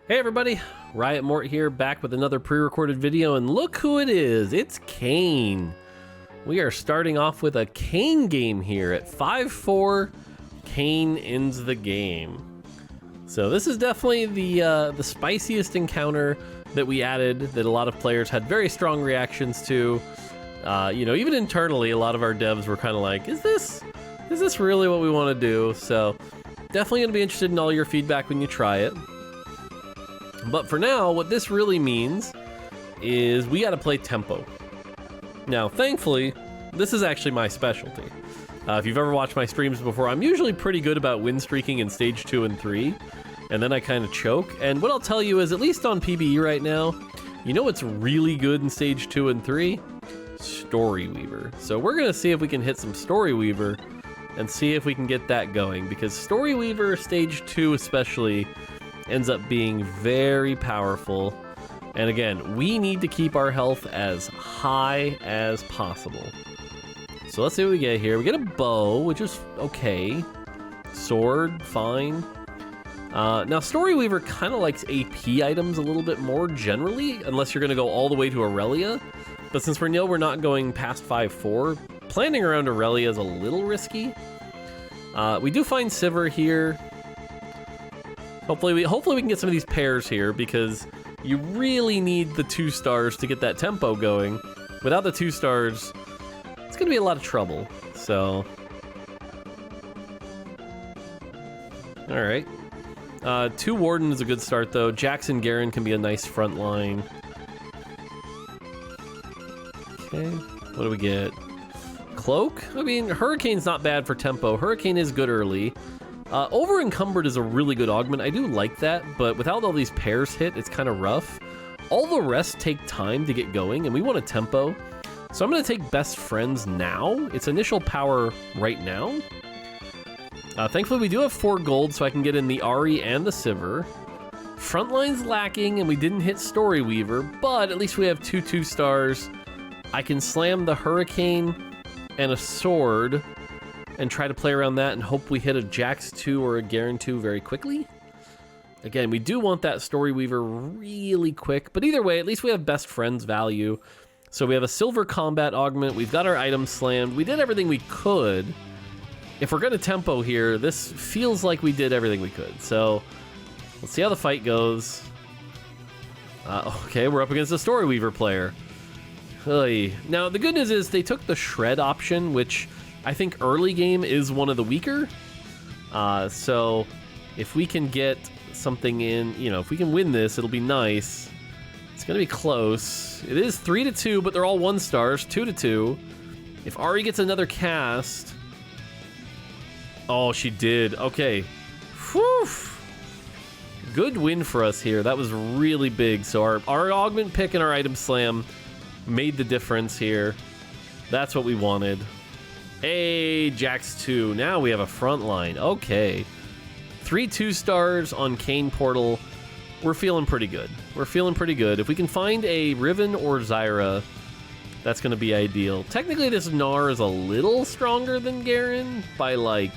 Hey everybody, Riot Mort here, back with another pre-recorded video, and look who it is, it's Kayn. We are starting off with a Kayn game here at 5-4, Kayn ends the game. So this is definitely the spiciest encounter that we added, that a lot of players had very strong reactions to. You know, even internally, a lot of our devs were kind of like, is this really what we want to do? So definitely going to be interested in all your feedback when you try it. But for now, what this really means is we got to play tempo. Now, thankfully, this is actually my specialty. If you've ever watched my streams before, I'm usually pretty good about win streaking in stage 2 and 3, and then I kind of choke. And what I'll tell you is, at least on PBE right now, you know what's really good in stage 2 and 3? Story Weaver. So we're going to see if we can hit some Story Weaver and see if we can get that going, because Story Weaver, stage 2 especially, ends up being very powerful. And again, we need to keep our health as high as possible. So let's see what we get here. We get a bow, which is okay. Sword, fine. Now, Story Weaver kind of likes AP items a little bit more generally, unless you're going to go all the way to Aurelia. But since we know we're not going past 5-4, planning around Aurelia is a little risky. We do find Sivir here. Hopefully we can get some of these pairs here, because you really need the 2 stars to get that tempo going. Without the 2 stars, it's going to be a lot of trouble. So, all right. 2 Warden is a good start, though. Jackson Garen can be a nice front line. Okay, what do we get? Cloak? I mean, Hurricane's not bad for tempo. Hurricane is good early. Over Encumbered is a really good augment. I do like that, but without all these pairs hit, it's kind of rough. All the rest take time to get going, and we want a tempo. So I'm going to take Best Friends now. It's initial power right now. Thankfully, we do have 4 gold, so I can get in the Ahri and the Sivir. Frontline's lacking, and we didn't hit Story Weaver, but at least we have 2 stars. I can slam the Hurricane and a Sword and try to play around that and hope we hit a Jax 2 or a Garen 2 very quickly. Again, we do want that Story Weaver really quick, but either way, at least we have Best Friends value. So we have a Silver Combat Augment, we've got our items slammed, we did everything we could. If we're gonna tempo here, this feels like we did everything we could. So let's see how the fight goes. Okay, we're up against a Story Weaver player. Oy. Now, the good news is they took the Shred option, which I think early game is one of the weaker. So if we can get something in, you know, if we can win this, it'll be nice. It's gonna be close. It is 3-2, but they're all 1 stars, 2-2. If Ahri gets another cast, oh, she did. Okay, whew. Good win for us here. That was really big. So our augment pick and our item slam made the difference here. That's what we wanted. Hey, Jax 2. Now we have a front line. Okay. 3 2 stars on Kayn Portal. We're feeling pretty good. We're feeling pretty good. If we can find a Riven or Zyra, that's going to be ideal. Technically, this Gnar is a little stronger than Garen by like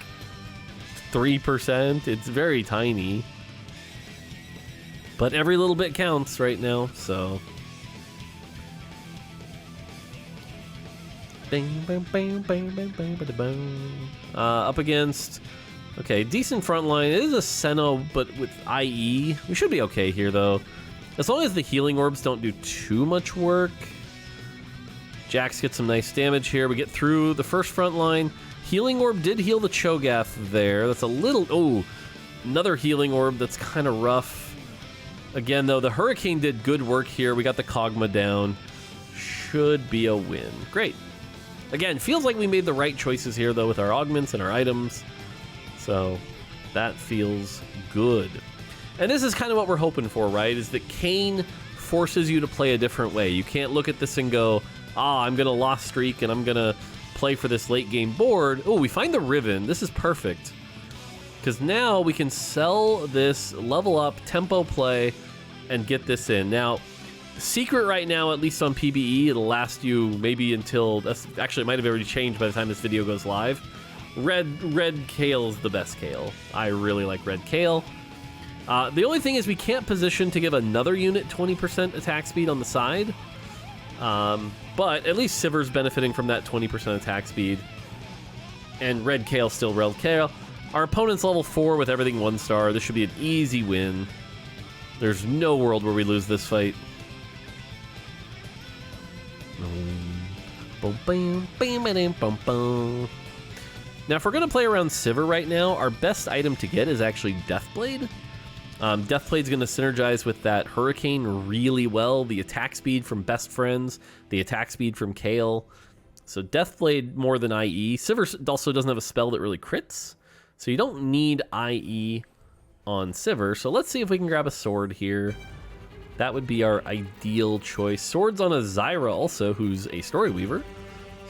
3%. It's very tiny. But every little bit counts right now, so. Up against, okay, decent front line. It is a Senna, but with IE. We should be okay here, though. As long as the healing orbs don't do too much work. Jax gets some nice damage here. We get through the first front line. Healing orb did heal the Cho'Gath there. That's a little, oh, another healing orb that's kind of rough. Again, though, the Hurricane did good work here. We got the Kog'Maw down. Should be a win. Great. Again, feels like we made the right choices here, though, with our augments and our items. So that feels good. And this is kind of what we're hoping for, right? Is that Kayn forces you to play a different way. You can't look at this and go, I'm going to lost streak and I'm going to play for this late game board. Oh, we find the Riven. This is perfect. Because now we can sell this, level up, tempo play, and get this in. Now, secret right now, at least on PBE, it'll last you maybe until, that's actually, it might have already changed by the time this video goes live. Red Kale is the best Kale. I really like Red Kale. The only thing is we can't position to give another unit 20% attack speed on the side. But at least Sivir's benefiting from that 20% attack speed. And Red Kayle still Red Kayle. Our opponent's level 4 with everything 1-star. This should be an easy win. There's no world where we lose this fight. Now, if we're going to play around Sivir right now, our best item to get is actually Deathblade. Deathblade's going to synergize with that Hurricane really well. The attack speed from Best Friends, the attack speed from Kayle. So Deathblade more than IE. Sivir also doesn't have a spell that really crits, so you don't need IE on Sivir. So let's see if we can grab a sword here. That would be our ideal choice. Swords on a Zyra also, who's a Story Weaver.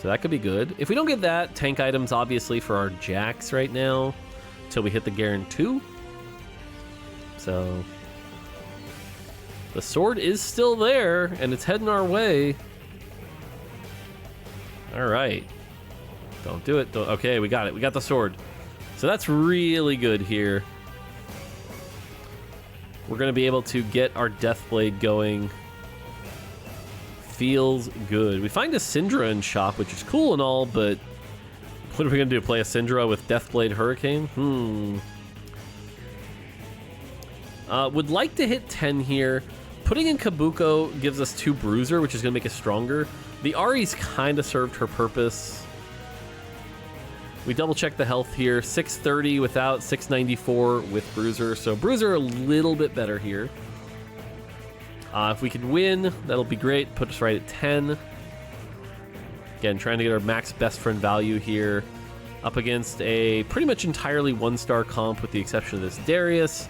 So that could be good. If we don't get that, tank items obviously for our Jax right now, until we hit the Garen 2. So the sword is still there, and it's heading our way. All right. Don't do it. Okay, we got it. We got the sword. So that's really good here. We're going to be able to get our Deathblade going. Feels good. We find a Syndra in shop, which is cool and all, but what are we going to do? Play a Syndra with Deathblade Hurricane? Would like to hit 10 here. Putting in Kabuko gives us 2 Bruiser, which is going to make us stronger. The Ahri's kind of served her purpose. We double check the health here. 630 without, 694 with Bruiser. So Bruiser a little bit better here. If we can win, that'll be great. Put us right at 10. Again, trying to get our max best friend value here. Up against a pretty much entirely 1-star comp with the exception of this Darius.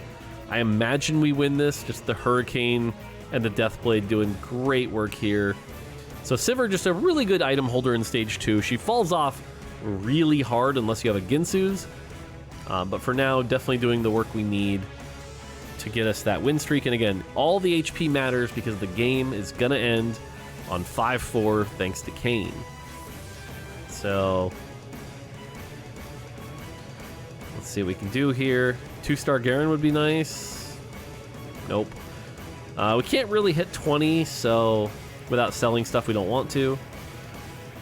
I imagine we win this. Just the Hurricane and the Deathblade doing great work here. So Sivir just a really good item holder in stage 2. She falls off really hard unless you have a Ginsu's. But for now, definitely doing the work we need to get us that win streak. And again, all the HP matters because the game is going to end on 5-4 thanks to Kayn. So let's see what we can do here. 2-star Garen would be nice. Nope. We can't really hit 20, so without selling stuff we don't want to.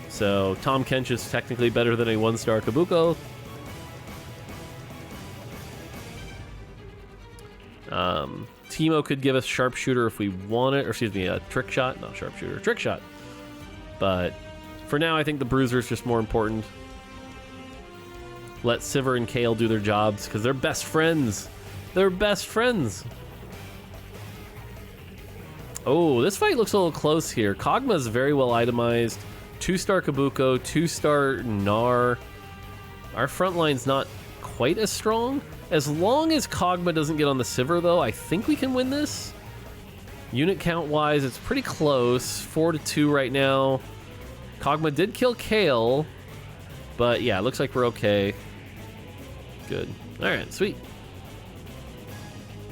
So Tahm Kench is technically better than a 1-star Kabuko. Teemo could give us Sharpshooter if we want it, or excuse me, a Trick Shot. Not Sharpshooter, Trick Shot. But for now, I think the Bruiser is just more important. Let Sivir and Kayle do their jobs, because they're best friends. They're best friends. Oh, this fight looks a little close here. Kog'Maw's very well itemized. 2-star Kabuko, 2-star Gnar. Our front line's not quite as strong. As long as Kog'Maw doesn't get on the Sivir, though, I think we can win this. Unit count-wise, it's pretty close. 4-2 right now. Kog'Maw did kill Kayle, but yeah, it looks like we're okay. Good. All right, sweet.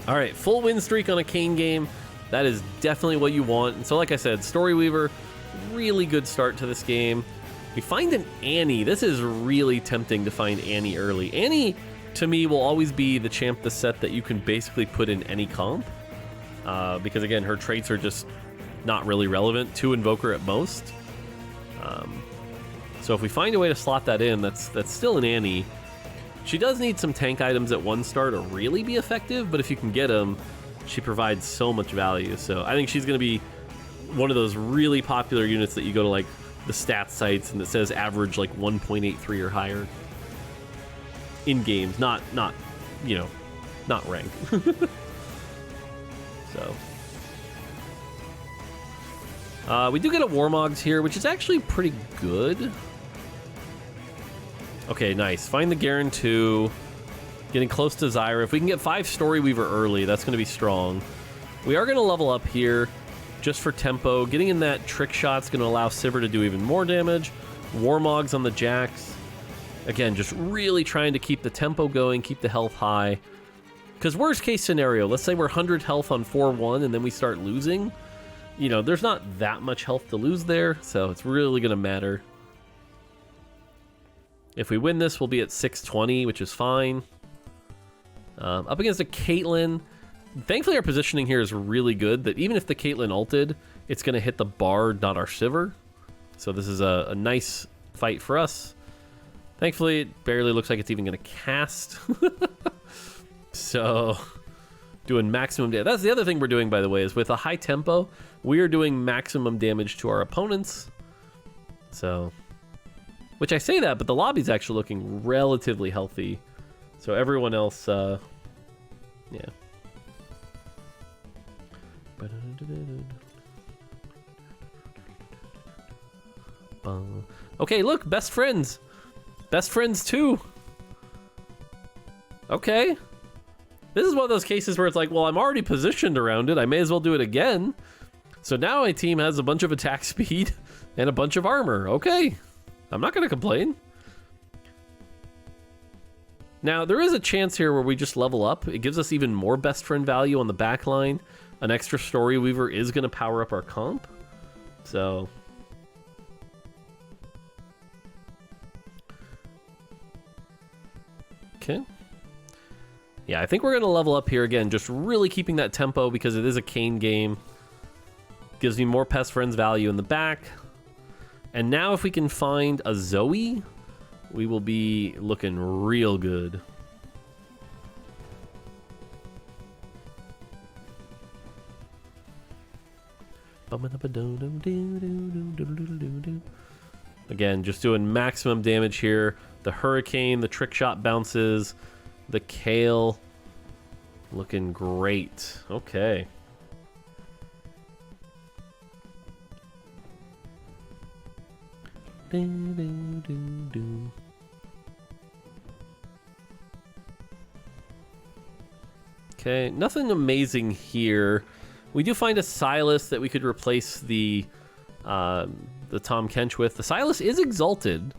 All right, full win streak on a Kayn game. That is definitely what you want. And so like I said, Story Weaver, really good start to this game. We find an Annie. This is really tempting to find Annie early. Annie, to me, will always be the champ this set that you can basically put in any comp. Because again, her traits are just not really relevant. 2 Invoker at most. So if we find a way to slot that in, that's still an Annie. She does need some tank items at 1-star to really be effective, but if you can get them, she provides so much value. So I think she's going to be one of those really popular units that you go to like the stats sites and it says average like 1.83 or higher in games, not you know, not rank. So we do get a Warmogs here, which is actually pretty good. Okay, nice. Find the Garen 2. Getting close to Zyra. If we can get 5 Story Weaver early, that's going to be strong. We are going to level up here just for tempo. Getting in that Trick Shot's going to allow Sivir to do even more damage. Warmogs on the Jax. Again, just really trying to keep the tempo going, keep the health high. Because worst case scenario, let's say we're 100 health on 4-1 and then we start losing. You know, there's not that much health to lose there, so it's really going to matter. If we win this, we'll be at 620, which is fine. Up against a Caitlyn. Thankfully, our positioning here is really good, that even if the Caitlyn ulted, it's going to hit the Bard, not our Sivir. So this is a nice fight for us. Thankfully, it barely looks like it's even going to cast. So, doing maximum damage. That's the other thing we're doing, by the way, is with a high tempo, we are doing maximum damage to our opponents. So, which I say that, but the lobby's actually looking relatively healthy. So everyone else, yeah. Okay, look, best friends. Best friends too. Okay. This is one of those cases where it's like, well, I'm already positioned around it. I may as well do it again. So now my team has a bunch of attack speed and a bunch of armor. Okay. I'm not going to complain. Now, there is a chance here where we just level up. It gives us even more best friend value on the back line. An extra Story Weaver is going to power up our comp. So... okay. Yeah, I think we're going to level up here again, just really keeping that tempo because it is a Kayn game. Gives me more best friends value in the back. And now if we can find a Zoe, we will be looking real good. Again, just doing maximum damage here. The Hurricane, the Trick Shot bounces, the Kale. Looking great. Okay. Okay, nothing amazing here. We do find a Silas that we could replace the Tom Kench with. The Silas is exalted.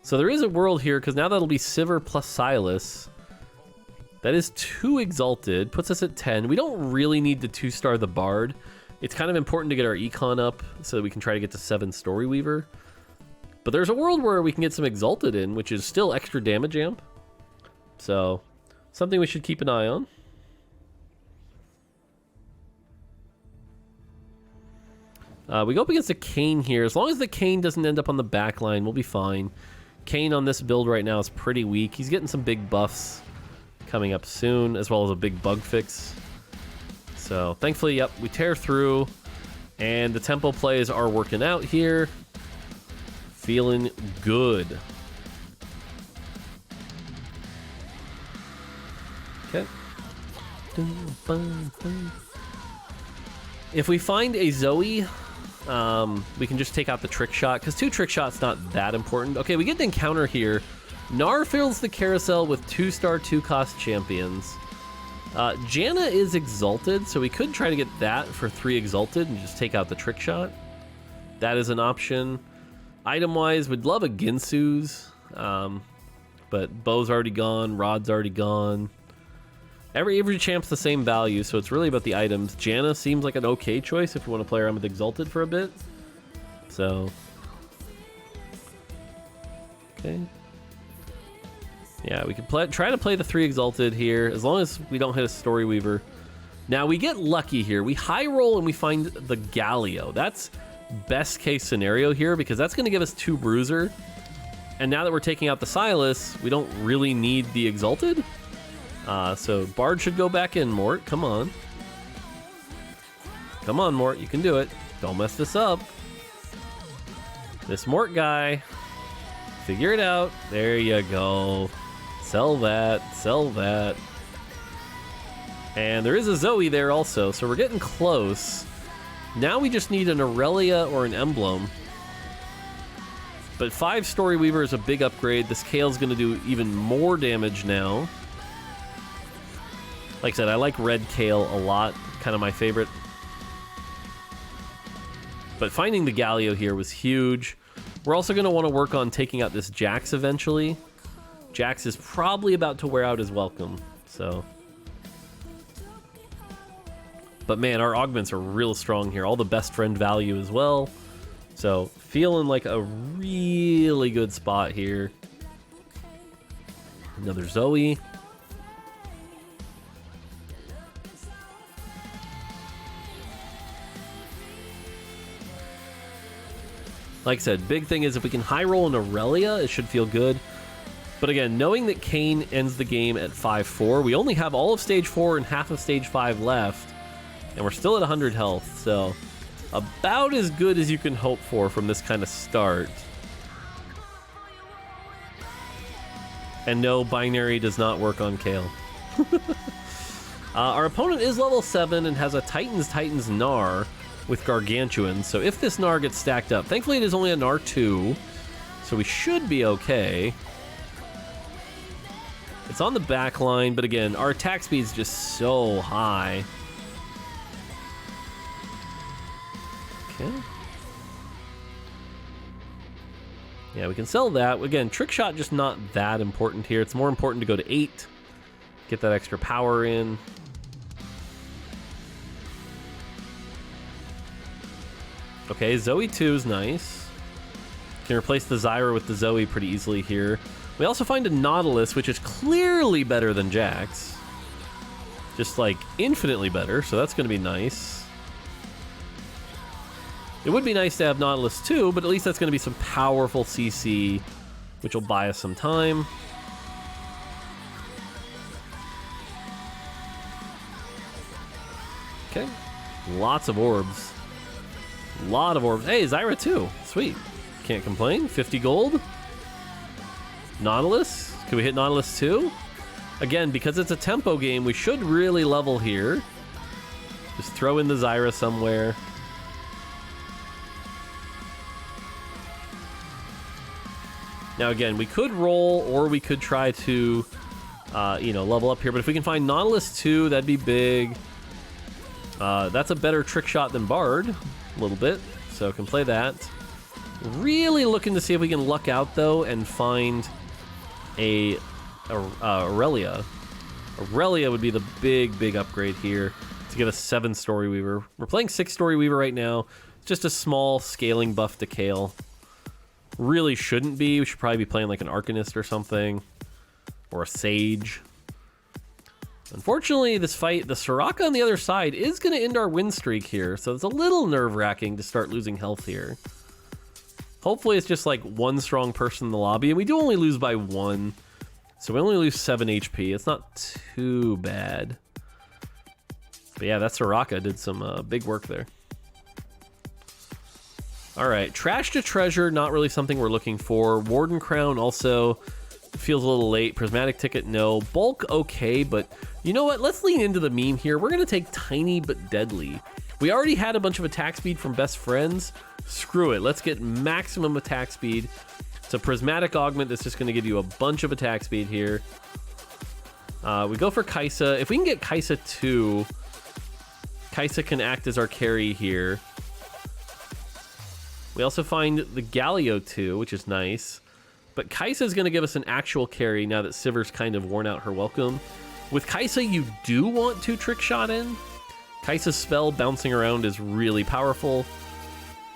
So there is a world here, because now that'll be Sivir plus Silas. That is 2 exalted, puts us at 10. We don't really need to 2-star the Bard. It's kind of important to get our econ up so that we can try to get to 7 Story Weaver. But there's a world where we can get some exalted in, which is still extra damage amp. So, something we should keep an eye on. We go up against a Kayn here. As long as the Kayn doesn't end up on the back line, we'll be fine. Kayn on this build right now is pretty weak. He's getting some big buffs coming up soon, as well as a big bug fix. So, thankfully, yep, we tear through. And the tempo plays are working out here. Feeling good. Okay. If we find a Zoe, we can just take out the Trick Shot, because 2 Trick Shots not that important. Okay, we get an encounter here. Gnar fills the carousel with 2-star 2-cost champions. Janna is exalted, so we could try to get that for 3 exalted and just take out the Trick Shot. That is an option. Item-wise, we'd love a Ginsu's, but Bow's already gone, Rod's already gone. Every champ's the same value, so it's really about the items. Janna seems like an okay choice if you want to play around with Exalted for a bit. So... okay. Yeah, we could try to play the 3 Exalted here, as long as we don't hit a Story Weaver. Now, we get lucky here. We high roll and we find the Galio. That's best case scenario here, because that's going to give us 2 Bruiser. And now that we're taking out the Silas, we don't really need the Exalted. So Bard should go back in, Mort. Come on. Come on, Mort. You can do it. Don't mess this up. This Mort guy. Figure it out. There you go. Sell that. Sell that. And there is a Zoe there also, so we're getting close. Now we just need an Aurelia or an Emblem. But 5 Story Weaver is a big upgrade. This Kale's going to do even more damage now. Like I said, I like red Kale a lot. Kind of my favorite. But finding the Galio here was huge. We're also going to want to work on taking out this Jax eventually. Jax is probably about to wear out his welcome. So... but man, our augments are real strong here. All the best friend value as well. So, feeling like a really good spot here. Another Zoe. Like I said, big thing is if we can high roll an Aurelia, it should feel good. But again, knowing that Kayn ends the game at 5-4, we only have all of stage 4 and half of stage 5 left, and we're still at 100 health, so about as good as you can hope for from this kind of start. And no, binary does not work on Kale. Our opponent is level 7 and has a Titan's Gnar with Gargantuan, so if this Gnar gets stacked up, thankfully it is only a Gnar 2, so we should be okay. It's on the back line, but again, our attack speed is just so high. Okay. Yeah, we can sell that. Again, trick shot just not that important here. It's more important to go to 8, get that extra power in. Okay, Zoe 2 is nice. Can replace the Zyra with the Zoe pretty easily here. We also find a Nautilus, which is clearly better than Jax. Just like infinitely better, so that's going to be nice. It would be nice to have Nautilus too, but at least that's going to be some powerful CC, which will buy us some time. Okay, lots of orbs. Lot of orbs. Hey, Zyra too. Sweet. Can't complain. 50 gold. Nautilus. Can we hit Nautilus too? Again, because it's a tempo game, we should really level here. Just throw in the Zyra somewhere. Now again, we could roll or we could try to, level up here. But if we can find Nautilus 2, that'd be big. That's a better trick shot than Bard. A little bit, so can play that. Really looking to see if we can luck out though and find a Aurelia. Aurelia would be the big upgrade here to give us 7 Story Weaver. We're playing 6 Story Weaver right now. It's just a small scaling buff to Kale. Really shouldn't be. We should probably be playing like an Arcanist or something, or a Sage. Unfortunately, this fight, the Soraka on the other side is going to end our win streak here, so it's a little nerve-wracking to start losing health here. Hopefully it's just like one strong person in the lobby, and we do only lose by 1, so we only lose 7 HP. It's not too bad. But yeah, that Soraka did some big work there. Alright, Trash to Treasure, not really something we're looking for. Warden Crown also feels a little late. Prismatic Ticket, no. Bulk, okay, but you know what? Let's lean into the meme here. We're going to take Tiny but Deadly. We already had a bunch of attack speed from Best Friends. Screw it. Let's get maximum attack speed. It's a Prismatic Augment that's just going to give you a bunch of attack speed here. We go for Kaisa. If we can get Kaisa 2, Kaisa can act as our carry here. We also find the Galio 2, which is nice. But Kaisa is going to give us an actual carry now that Sivir's kind of worn out her welcome. With Kaisa, you do want to trick shot in. Kaisa's spell bouncing around is really powerful.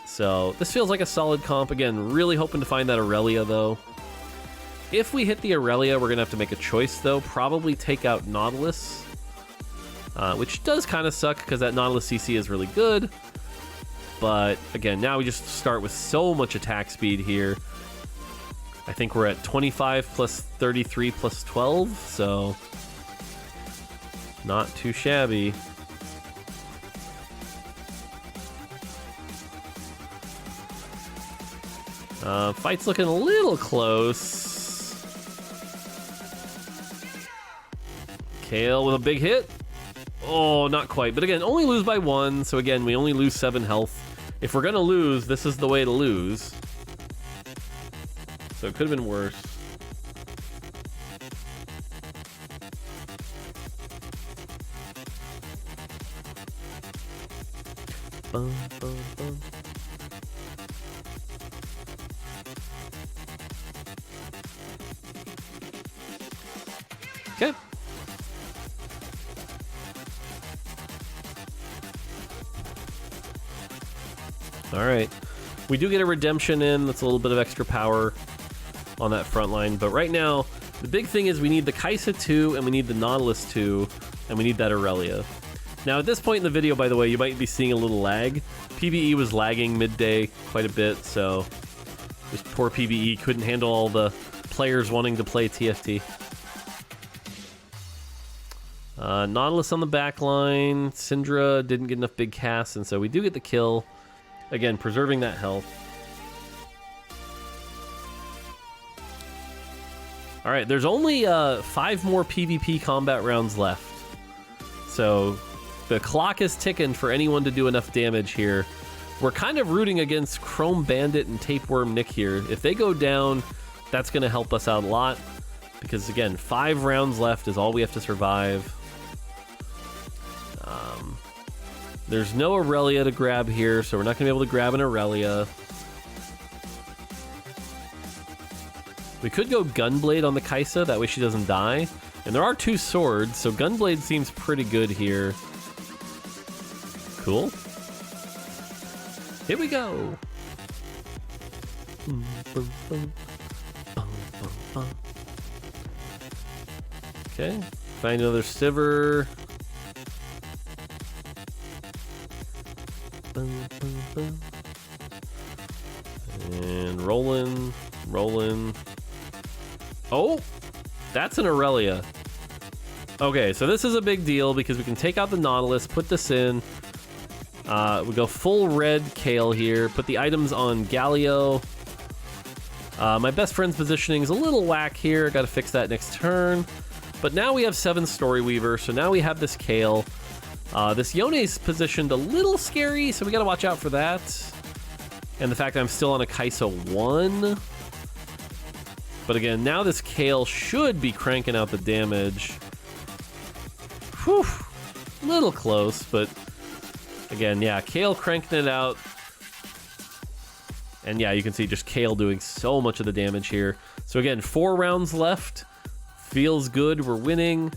So this feels like a solid comp. Again, really hoping to find that Aurelia though. If we hit the Aurelia, we're going to have to make a choice though. Probably take out Nautilus. Which does kind of suck because that Nautilus CC is really good. But again, now we just start with so much attack speed here. I think we're at 25 plus 33 plus 12, so not too shabby. Fight's looking a little close. Kale with a big hit. Oh, not quite. But again, only lose by 1. So again, we only lose 7 health. If we're going to lose, this is the way to lose. So it could have been worse. Bum, bum, bum. Okay. All right. We do get a redemption in. That's a little bit of extra power on that front line. But right now, the big thing is we need the Kaisa 2 and we need the Nautilus 2 and we need that Aurelia. Now, at this point in the video, by the way, you might be seeing a little lag. PvE was lagging midday quite a bit, so this poor PvE couldn't handle all the players wanting to play TFT. Nautilus on the back line. Syndra didn't get enough big casts, and so we do get the kill. Again, preserving that health. All right, there's only 5 more PvP combat rounds left. So the clock is ticking for anyone to do enough damage here. We're kind of rooting against Chrome Bandit and Tapeworm Nick here. If they go down, that's going to help us out a lot. Because, again, 5 rounds left is all we have to survive. There's no Aurelia to grab here, so we're not going to be able to grab an Aurelia. We could go Gunblade on the Kaisa, that way she doesn't die. And there are 2 swords, so Gunblade seems pretty good here. Cool. Here we go. Okay, find another Sivir. And rolling. Oh, that's an Aurelia. Okay, so this is a big deal because we can take out the Nautilus, put this in. We go full red Kale here, put the items on Galio. My best friend's positioning is a little whack here. Got to fix that next turn. But now we have 7 Story Weaver, so now we have this Kale. This Yone's positioned a little scary, so we got to watch out for that. And the fact that I'm still on a Kaisa 1. But again, now this Kale should be cranking out the damage. Whew, little close, but again, yeah, Kale cranking it out. And yeah, you can see just Kale doing so much of the damage here. So again, 4 rounds left. Feels good, we're winning.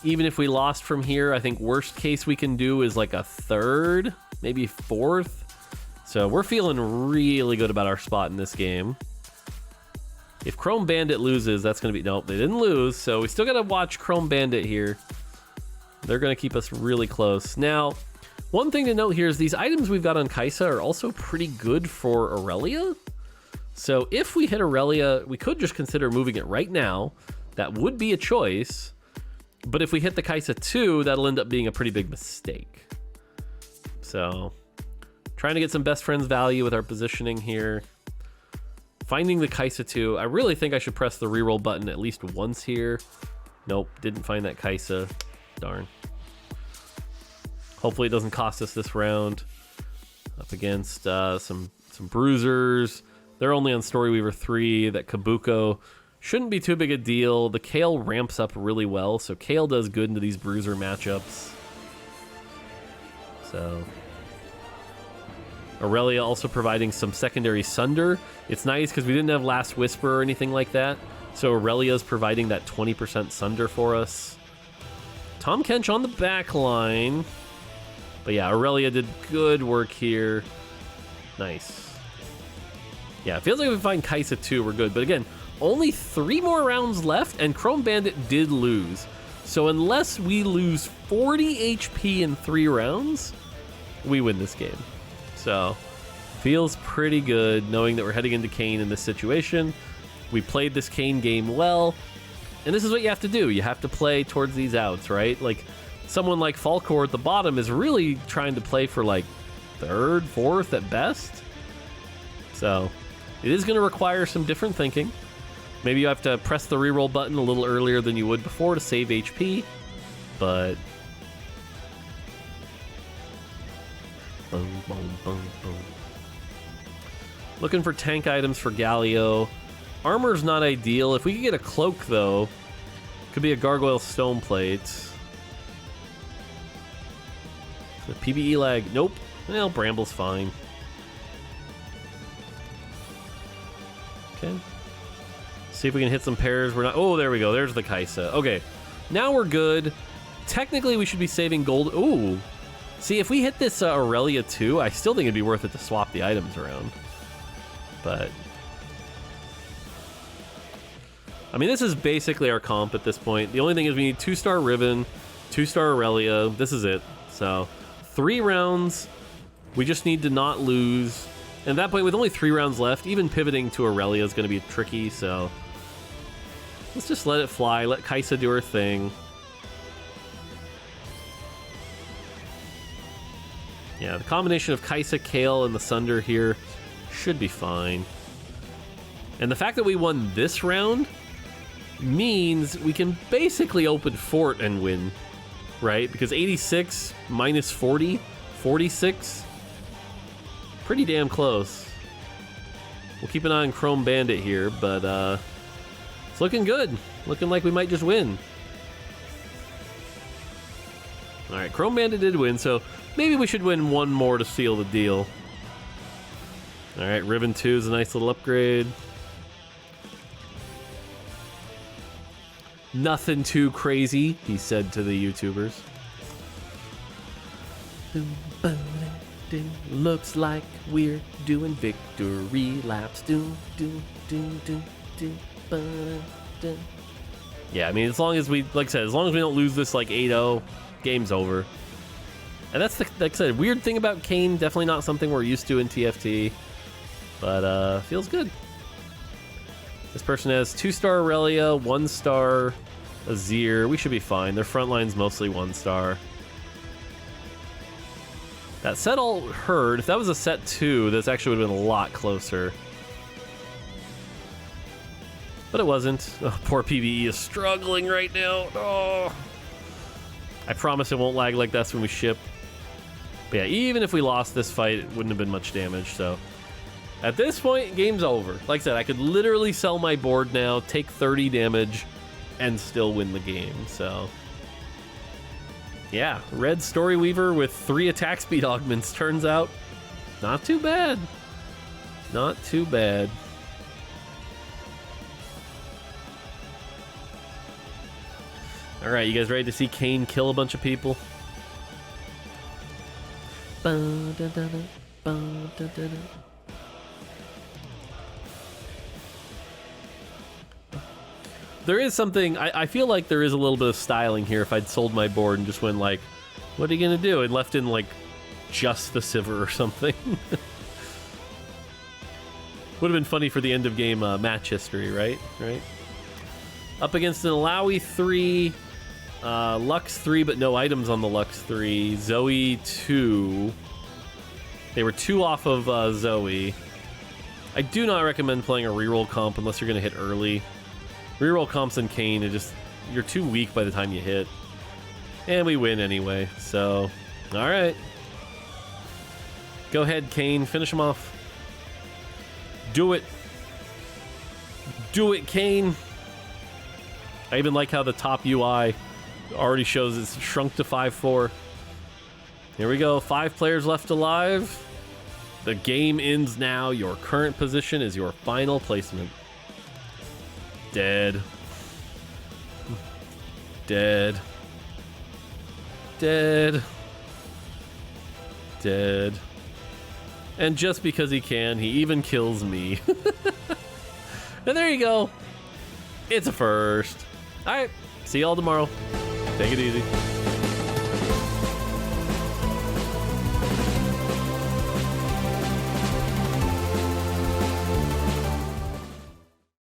Even if we lost from here, I think worst case we can do is like a 3rd, maybe 4th. So we're feeling really good about our spot in this game. If Chrome Bandit loses, that's going to be... Nope, they didn't lose, so we still got to watch Chrome Bandit here. They're going to keep us really close. Now, one thing to note here is these items we've got on Kaisa are also pretty good for Aurelia. So if we hit Aurelia, we could just consider moving it right now. That would be a choice. But if we hit the Kaisa 2, that'll end up being a pretty big mistake. So, trying to get some best friends value with our positioning here. Finding the Kaisa 2. I really think I should press the reroll button at least once here. Nope, didn't find that Kaisa. Darn. Hopefully it doesn't cost us this round. Up against some bruisers. They're only on Story Weaver 3. That Kabuko shouldn't be too big a deal. The Kale ramps up really well, so Kale does good into these bruiser matchups. So Aurelia also providing some secondary Sunder. It's nice because we didn't have Last Whisper or anything like that. So Aurelia's providing that 20% Sunder for us. Tom Kench on the back line. But yeah, Aurelia did good work here. Nice. Yeah, it feels like if we find Kaisa 2, we're good. But again, only 3 more rounds left, and Chrome Bandit did lose. So unless we lose 40 HP in 3 rounds, we win this game. So, feels pretty good knowing that we're heading into Kayn in this situation. We played this Kayn game well, and this is what you have to do. You have to play towards these outs, right? Like, someone like Falcor at the bottom is really trying to play for, like, 3rd, 4th at best. So, it is going to require some different thinking. Maybe you have to press the reroll button a little earlier than you would before to save HP, but... Boom, boom, boom, boom. Looking for tank items for Galio. Armor's not ideal. If we could get a cloak, though, could be a Gargoyle Stone Plate. The PvE lag, nope. Well, Bramble's fine. Okay. See if we can hit some pairs. We're not... Oh, there we go. There's the Kaisa. Okay. Now we're good. Technically, we should be saving gold. Ooh. See, if we hit this Aurelia 2, I still think it'd be worth it to swap the items around. But... I mean, this is basically our comp at this point. The only thing is we need 2-star Ribbon. 2-star Aurelia. This is it. So 3 rounds. We just need to not lose. And at that point, with only 3 rounds left, even pivoting to Aurelia is going to be tricky, so let's just let it fly. Let Kai'Sa do her thing. Yeah, the combination of Kai'Sa, Kayle, and the Sunder here should be fine. And the fact that we won this round means we can basically open Fort and win, right? Because 86 minus 40, 46. Pretty damn close. We'll keep an eye on Chrome Bandit here, but it's looking good. Looking like we might just win. Alright, Chrome Bandit did win, so maybe we should win 1 more to seal the deal. Alright, Ribbon 2 is a nice little upgrade. Nothing too crazy, he said to the YouTubers. Looks like we're doing victory laps. Yeah, I mean, as long as we, like I said, as long as we don't lose this like 8-0, game's over. And that's the, like I said, weird thing about Kayn. Definitely not something we're used to in TFT, but feels good. This person has 2-star Aurelia, 1-star Azir. We should be fine. Their front line's mostly 1-star. That set all heard. If that was a set 2, this actually would have been a lot closer. But it wasn't. Oh, poor PvE is struggling right now. Oh. I promise it won't lag like this when we ship. But yeah, even if we lost this fight, it wouldn't have been much damage, so. At this point, game's over. Like I said, I could literally sell my board now, take 30 damage, and still win the game, so. Yeah, red Story Weaver with 3 attack speed augments turns out not too bad. Not too bad. All right, you guys ready to see Kayn kill a bunch of people? There is something, I feel like there is a little bit of styling here if I'd sold my board and just went like, what are you gonna do? And left in like just the Sivir or something. Would have been funny for the end of game match history, right? Up against an Alawi 3, Lux 3, but no items on the Lux 3, Zoe 2. They were 2 off of Zoe. I do not recommend playing a reroll comp unless you're gonna hit early. Reroll comps and Kayn are just, you're too weak by the time you hit. And we win anyway, so, alright. Go ahead, Kayn, finish him off. Do it. Do it, Kayn. I even like how the top UI already shows it's shrunk to 5-4. Here we go, 5 players left alive. The game ends now. Your current position is your final placement. Dead. Dead. Dead. Dead. And just because he can, he even kills me. And there you go. It's a first. Alright, see y'all tomorrow. Take it easy.